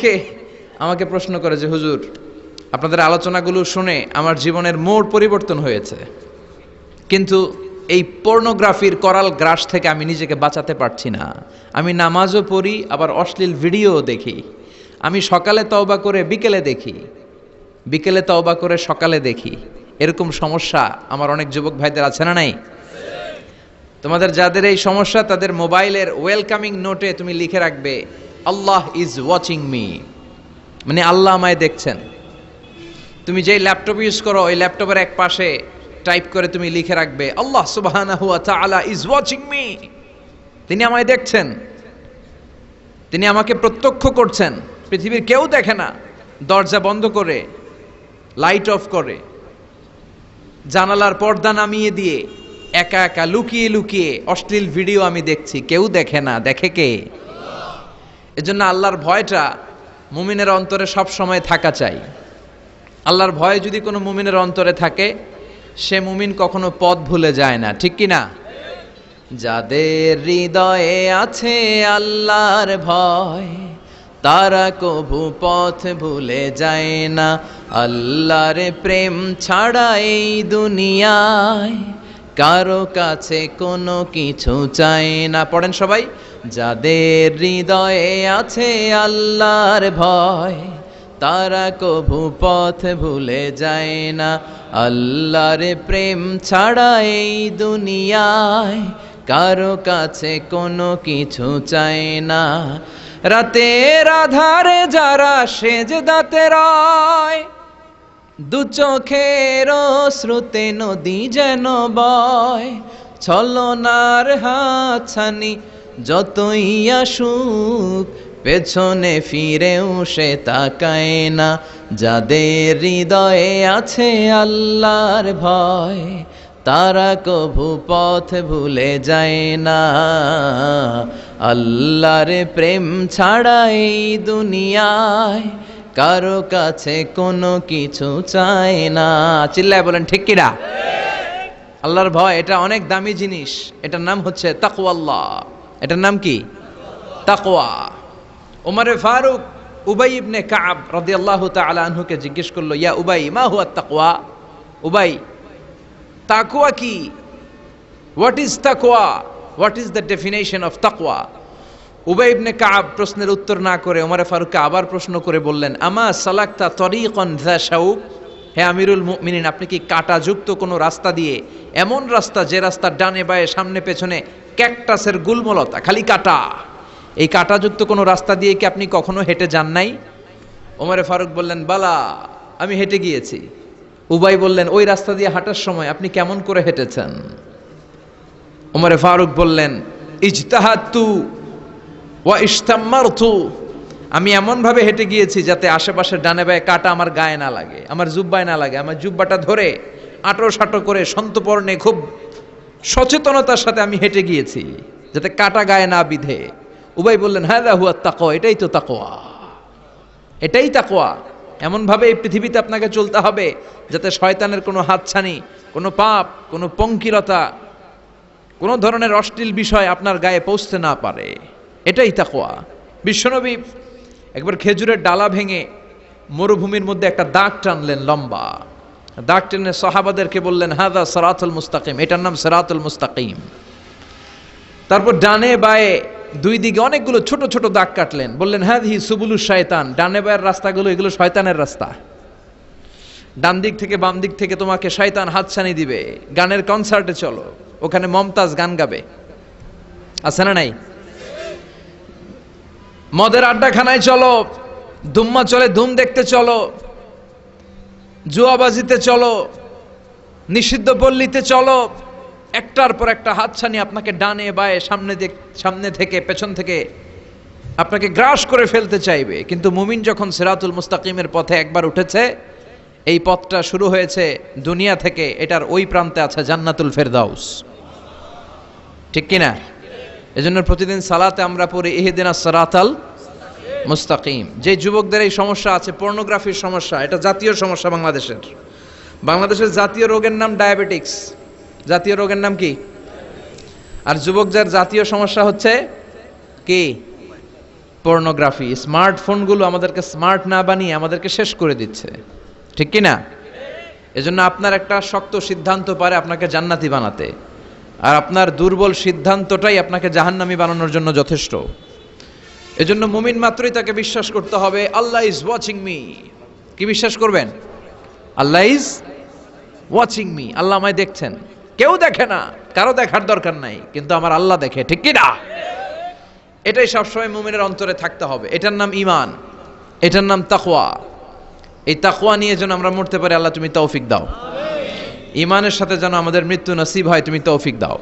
অনেকে আমাকে প্রশ্ন করে যে হুজুর, আপনাদের আলোচনাগুলো শুনে আমার জীবনের মোড় পরিবর্তন হয়েছে, কিন্তু এই পর্নোগ্রাফির করাল গ্রাস থেকে আমি নিজেকে বাঁচাতে পারছি না। আমি নামাজও পড়ি, আবার অশ্লীল ভিডিও দেখি। আমি সকালে তওবা করে বিকেলে দেখি, বিকেলে তওবা করে সকালে দেখি। এরকম সমস্যা আমার অনেক যুবক ভাইদের আছে না নাই? তোমাদের যাদের এই সমস্যা, তাদের মোবাইলের ওয়েলকামিং নোটে তুমি লিখে রাখবে, আল্লাহ ইজ ওয়াচিং মি, মানে আল্লাহ আমায় দেখছেন। তুমি যেই ল্যাপটপ ইউজ করো, ওই ল্যাপটপের এক পাশে টাইপ করে তুমি লিখে রাখবে, আল্লাহ সুবহানাহু ওয়া তাআলা ইজ ওয়াচিং মি, তিনি আমায় দেখছেন, তিনি আমাকে প্রত্যক্ষ করছেন। পৃথিবীর কেউ দেখে না। দরজা বন্ধ করে, লাইট অফ করে, জানালার পর্দা নামিয়ে দিয়ে একা একা লুকিয়ে লুকিয়ে অশ্লীল ভিডিও আমি দেখছি, কেউ দেখে না। দেখে কে? এজন্য আল্লাহর ভয়টা মুমিনের অন্তরে সব সময় থাকা চাই। আল্লাহর ভয় যদি কোনো মুমিনের অন্তরে থাকে, সে মুমিন কখনো পথ ভুলে যায় না, ঠিক কি না? যাদের হৃদয়ে আছে আল্লাহর ভয়, তারা কভু পথ ভুলে যায় না। আল্লাহর প্রেম ছাড়া এই দুনিয়ায় কারো কাছে কোনো কিছু চাই না। পড়েন সবাই, যাদের হৃদয়ে আছে আল্লাহর ভয়, তারা কভু পথ ভুলে যায় না। আল্লাহর প্রেম ছাড়া এই দুনিয়ায় কারো কাছে কোনো কিছু চায় না। রাতের আধারে যারা সেজদাতে রয়, দু চোখের শ্রুতে নদী যেন বয়। ছলনার হাতছানি যতই আসুক, পেছনে ফিরেও সে তাকায় না। যাদের হৃদয়ে আছে আল্লাহর ভয়, তারা কভু পথ ভুলে যায় না। আল্লাহর প্রেম ছাড়া এই দুনিয়ায় কারো কাছে কোনো কিছু চায় না। চিল্লায় বলেন ঠিক কিনা? আল্লাহর ভয় এটা অনেক দামি জিনিস। এটার নাম হচ্ছে তাকওয়াল্লাহ। এটার নাম কি? তাকওয়া। উমরে ফারুক উবাই ইবনে কাব রাদিয়াল্লাহু তাআলা আনহুকে জিজ্ঞেস করলো, ইয়া উবাই, মা হুয়া তাকওয়া? উবাই, তাকওয়া কি? হোয়াট ইজ তাকওয়া? What is the definition of তাকওয়া? উবাই ইবনে কাব প্রশ্নের উত্তর না করে ওমরে ফারুককে আবার প্রশ্ন করে বললেন, আমা সালাকতা তরিকান যা শাউক? হে আমিরুল মুমিনিন, আপনি কি কাঁটাযুক্ত কোনো রাস্তা দিয়ে, এমন রাস্তা যে রাস্তার ডানে বায়ে সামনে পেছনে ক্যাকটাসের গুল্মলতা, খালি কাঁটা, এই কাঁটাযুক্ত কোনো রাস্তা দিয়ে কি আপনি কখনো হেঁটে যান নাই? ওমরে ফারুক বললেন, বালা, আমি হেঁটে গিয়েছি। উবাই বললেন, ওই রাস্তা দিয়ে হাঁটার সময় আপনি কেমন করে হেঁটেছেন? ওমরে ফারুক বললেন, ইজতাহাদতু ওয়া ইশতাম্মারতু, আমি এমনভাবে হেঁটে গিয়েছি যাতে আশেপাশের ডানে বায়ে কাঁটা আমার গায়ে না লাগে, আমার জুব্বায় না লাগে। আমার জুব্বাটা ধরে আঁটো সাঁটো করে সন্তপর্ণে খুব সচেতনতার সাথে আমি হেঁটে গিয়েছি, যাতে কাঁটা গায়ে না বিধে। উবাই বললেন, হাযা হুয়া তাকওয়া, এটাই তো তাকওয়া, এটাই তাকওয়া। এমনভাবে এই পৃথিবীতে আপনাকে চলতে হবে যাতে শয়তানের কোনো হাতছানি, কোনো পাপ, কোনো পঙ্কিলতা, কোনো ধরনের অশ্লীল বিষয় আপনার গায়ে পৌঁছতে না পারে। এটাই তাকওয়া। বিশ্বনবী একবার খেজুরের ডালা ভেঙে মরুভূমির মধ্যে একটা দাগ টানলেন, লম্বা দাগ টেনে সাহাবাদেরকে বললেন, হাযা সিরাতুল মুস্তাকিম, এটার নাম সিরাতুল মুস্তাকিম। তারপর ডানে বায়ে দুই দিকে অনেকগুলো ছোট ছোট দাগ কাটলেন, বললেন, হাযিহি সুবুলুশ শায়তান, ডানে বায়ের রাস্তাগুলো এগুলো শয়তানের রাস্তা। ডান দিক থেকে বাম দিক থেকে তোমাকে শয়তান হাতছানি দিবে। গানের কনসার্টে চলো, ওখানে মমতাজ গান গাবে, আছে না নাই? মদের আড্ডাখানায় চলো, ধুম্মা চলে ধুম দেখতে চলো, জুয়াবাজিতে চলো, নিষিদ্ধ পল্লীতে চলো। একটার পর একটা হাতছানি আপনাকে ডানে বায়ে সামনে থেকে পেছন থেকে আপনাকে গ্রাস করে ফেলতে চাইবে। কিন্তু মুমিন যখন সিরাতুল মুস্তাকিমের পথে একবার উঠেছে, এই পথটা শুরু হয়েছে দুনিয়া থেকে, এটার ওই প্রান্তে আছে জান্নাতুল ফেরদাউস, ঠিক কিনা? এজন্য প্রতিদিন সালাতে আমরা পড়ি, ইহদিনাস সিরাতাল মুস্তাকিম। যে যুবকদের এই সমস্যা আছে, পর্নোগ্রাফির সমস্যা, এটা জাতীয় সমস্যা বাংলাদেশের জাতীয় রোগের নাম ডায়াবেটিক্স। জাতীয় রোগের নাম কি? আর যুবকদের জাতীয় সমস্যা হচ্ছে কি? পর্নোগ্রাফি, স্মার্টফোনগুলো আমাদেরকে স্মার্ট না বানিয়ে আমাদেরকে শেষ করে দিচ্ছে, ঠিক কি না? এজন্য আপনার একটা শক্ত সিদ্ধান্ত পারে আপনাকে জান্নাতি বানাতে, আর আপনার দুর্বল সিদ্ধান্তটাই আপনাকে জাহান্নামী বানানোর জন্য যথেষ্ট। এজন্য মুমিন মাত্রই তাকে বিশ্বাস করতে হবে আল্লাহ ইজ ওয়াচিং মি। কি বিশ্বাস করবেন? আল্লাহ ইজ ওয়াচিং মি, আল্লাহ আমায় দেখছেন। কেউ দেখে না, কারো দেখার দরকার নাই, কিন্তু আমার আল্লাহ দেখে, ঠিক কি না? এটাই সবসময় মুমিনের অন্তরে থাকতে হবে। এটার নাম ঈমান, এটার নাম তাকওয়া। এই তাকওয়া নিয়ে যেন আমরা মরতে পারি, আল্লাহ তুমি তৌফিক দাও। ঈমানের সাথে যেন আমাদের মৃত্যু নসিব হয়, তুমি তৌফিক দাও।